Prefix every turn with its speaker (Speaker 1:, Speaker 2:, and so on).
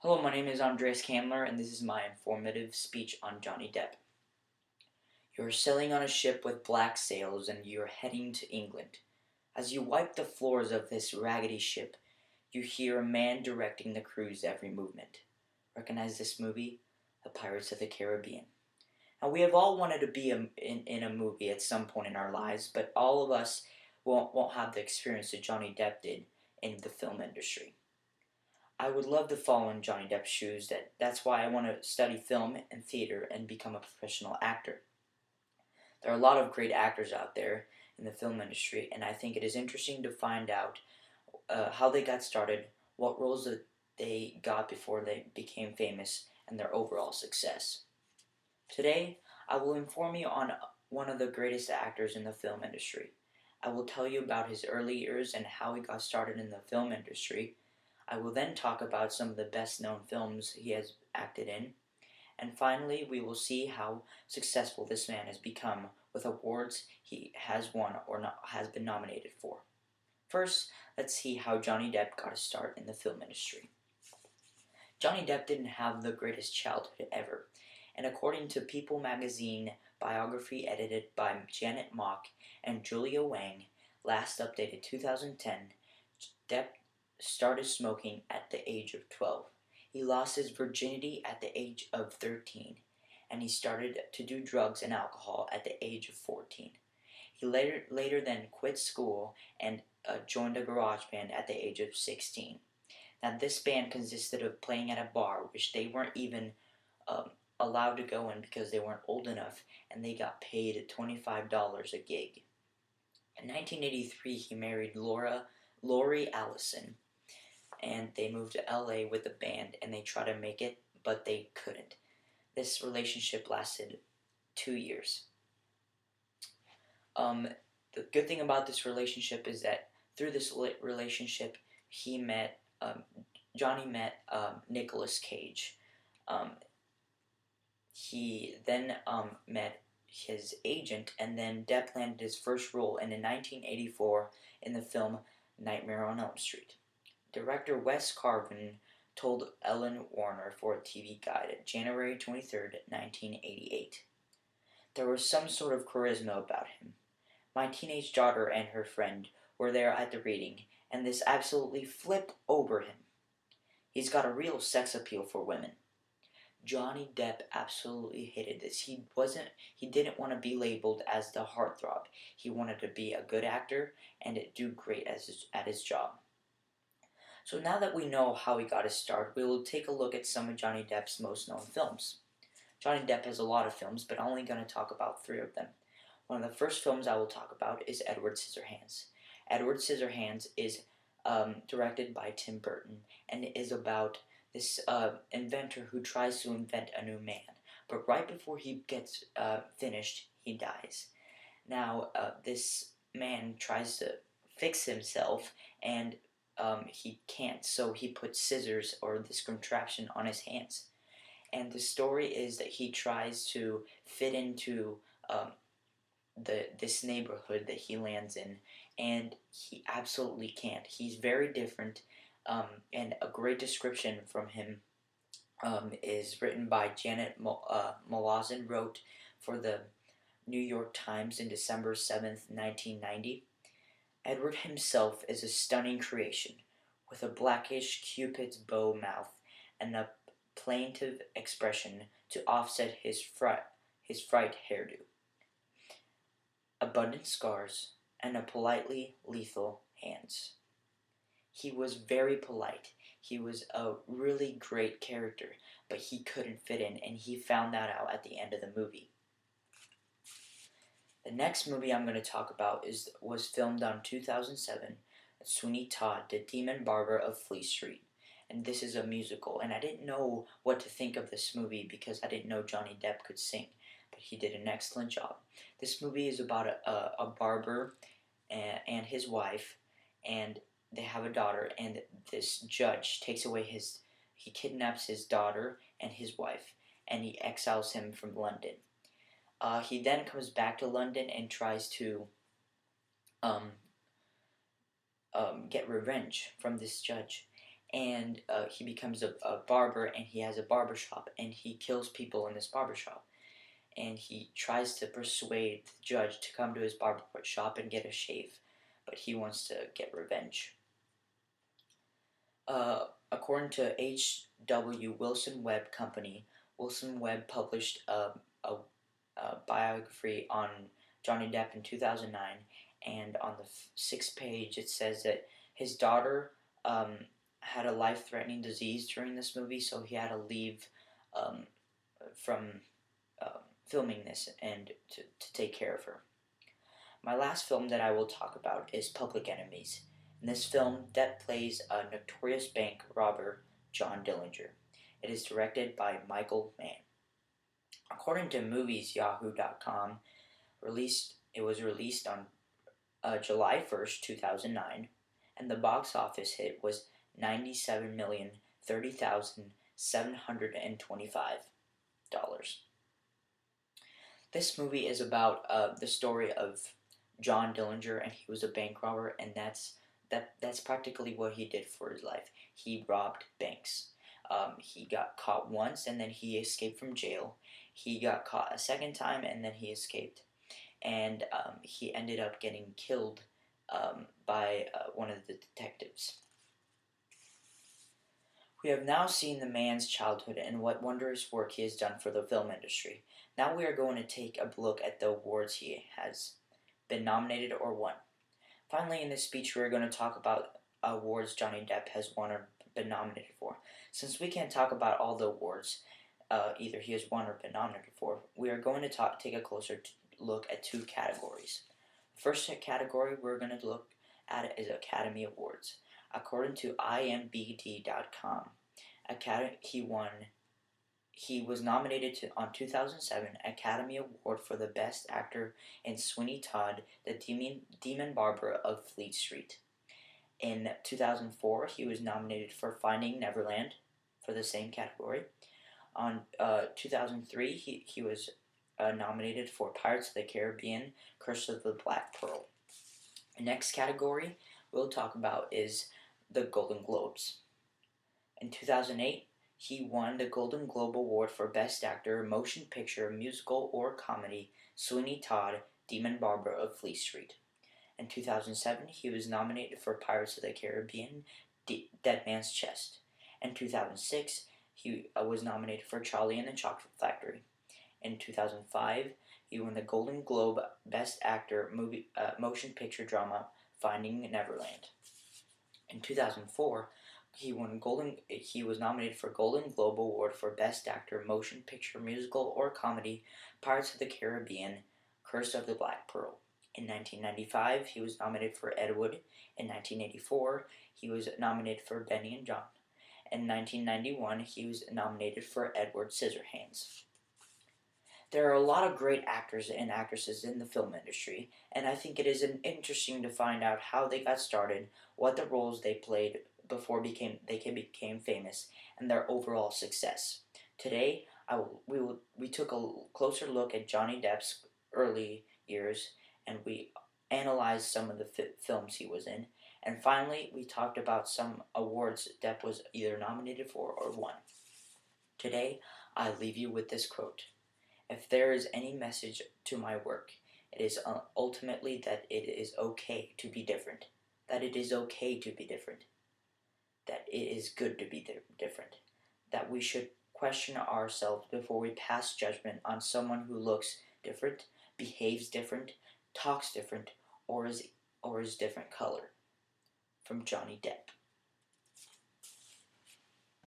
Speaker 1: Hello, my name is Andres Kamler, and this is my informative speech on Johnny Depp. You're sailing on a ship with black sails and you're heading to England. As you wipe the floors of this raggedy ship, you hear a man directing the crew's every movement. Recognize this movie? The Pirates of the Caribbean. Now, we have all wanted to be in a movie at some point in our lives, but all of us won't have the experience that Johnny Depp did in the film industry. I would love to follow in Johnny Depp's shoes. That's why I want to study film and theater and become a professional actor. There are a lot of great actors out there in the film industry, and I think it is interesting to find out how they got started, what roles that they got before they became famous, and their overall success. Today, I will inform you on one of the greatest actors in the film industry. I will tell you about his early years and how he got started in the film industry. I will then talk about some of the best known films he has acted in. And finally, we will see how successful this man has become with awards he has won or has been nominated for. First, let's see how Johnny Depp got a start in the film industry. Johnny Depp didn't have the greatest childhood ever, and according to People magazine biography edited by Janet Mock and Julia Wang, last updated 2010, Depp started smoking at the age of 12. He lost his virginity at the age of 13, and he started to do drugs and alcohol at the age of 14. He later then quit school and joined a garage band at the age of 16. Now, this band consisted of playing at a bar, which they weren't even allowed to go in because they weren't old enough, and they got paid $25 a gig. In 1983, he married Lori Allison, and they moved to LA with the band, and they tried to make it, but they couldn't. This relationship lasted 2 years. The good thing about this relationship is that through this relationship, Johnny met Nicolas Cage. He then met his agent, and then Depp landed his first role in 1984 in the film Nightmare on Elm Street. Director Wes Craven told Ellen Warner for a TV Guide, January 23, 1988. There was some sort of charisma about him. My teenage daughter and her friend were there at the reading, and this absolutely flipped over him. He's got a real sex appeal for women. Johnny Depp absolutely hated this. He didn't want to be labeled as the heartthrob. He wanted to be a good actor and do great at his job. So now that we know how he got his start, we will take a look at some of Johnny Depp's most known films. Johnny Depp has a lot of films, but I'm only going to talk about 3 of them. One of the first films I will talk about is Edward Scissorhands. Edward Scissorhands is directed by Tim Burton and is about this inventor who tries to invent a new man, but right before he gets finished, he dies. Now, this man tries to fix himself, and he can't, so he puts scissors or this contraption on his hands. And the story is that he tries to fit into this neighborhood that he lands in, and he absolutely can't. He's very different, and a great description from him is written by Janet Malazan, wrote for the New York Times in December 7th, 1990. Edward himself is a stunning creation, with a blackish cupid's bow mouth and a plaintive expression to offset his fright hairdo, abundant scars, and a politely lethal hands. He was very polite. He was a really great character, but he couldn't fit in, and he found that out at the end of the movie. The next movie I'm going to talk about was filmed on 2007, Sweeney Todd, The Demon Barber of Fleet Street. And this is a musical, and I didn't know what to think of this movie because I didn't know Johnny Depp could sing, but he did an excellent job. This movie is about a barber and his wife, and they have a daughter, and this judge he kidnaps his daughter and his wife, and he exiles him from London. He then comes back to London and tries to get revenge from this judge. and he becomes a barber, and he has a barber shop, and he kills people in this barber shop. And he tries to persuade the judge to come to his barber shop and get a shave, but he wants to get revenge. According to H.W. Wilson Webb Company, Wilson Webb published a biography on Johnny Depp in 2009, and on the sixth page it says that his daughter had a life-threatening disease during this movie, so he had to leave um, from filming this and to take care of her. My last film that I will talk about is Public Enemies. In this film, Depp plays a notorious bank robber, John Dillinger. It is directed by Michael Mann. According to MoviesYahoo.com, it was released on July 1st, 2009, and the box office hit was $97,030,725. This movie is about the story of John Dillinger, and he was a bank robber, and that's practically what he did for his life. He robbed banks. He got caught once, and then he escaped from jail. He got caught a second time, and then he escaped. And he ended up getting killed by one of the detectives. We have now seen the man's childhood and what wondrous work he has done for the film industry. Now we are going to take a look at the awards he has been nominated or won. Finally, in this speech, we are going to talk about awards Johnny Depp has won or been nominated for. Since we can't talk about all the awards either he has won or been nominated for, we are going to take a closer look at two categories. The first category we're going to look at is Academy Awards. According to IMBD.com, he was nominated on 2007 Academy Award for the Best Actor in Sweeney Todd, the Demon Barber of Fleet Street. In 2004, he was nominated for Finding Neverland for the same category. On 2003, he was nominated for Pirates of the Caribbean, Curse of the Black Pearl. The next category we'll talk about is the Golden Globes. In 2008, he won the Golden Globe Award for Best Actor, Motion Picture, Musical, or Comedy, Sweeney Todd, Demon Barber of Fleet Street. In 2007, he was nominated for Pirates of the Caribbean, Dead Man's Chest. In 2006, he was nominated for Charlie and the Chocolate Factory. In 2005, he won the Golden Globe Best Actor, Motion Picture Drama, Finding Neverland. In 2004, he was nominated for Golden Globe Award for Best Actor, Motion Picture, Musical, or Comedy, Pirates of the Caribbean, Curse of the Black Pearl. In 1995, he was nominated for Ed Wood. In 1984, he was nominated for Benny and John. In 1991, he was nominated for Edward Scissorhands. There are a lot of great actors and actresses in the film industry, and I think it is interesting to find out how they got started, what the roles they played before they became famous, and their overall success. Today, we took a closer look at Johnny Depp's early years, and we analyzed some of the films he was in, and finally, we talked about some awards Depp was either nominated for or won. Today, I leave you with this quote. If there is any message to my work, it is ultimately that it is okay to be different. That it is okay to be different. That it is good to be different. That we should question ourselves before we pass judgment on someone who looks different, behaves different, talks different, or is different color. From Johnny Depp.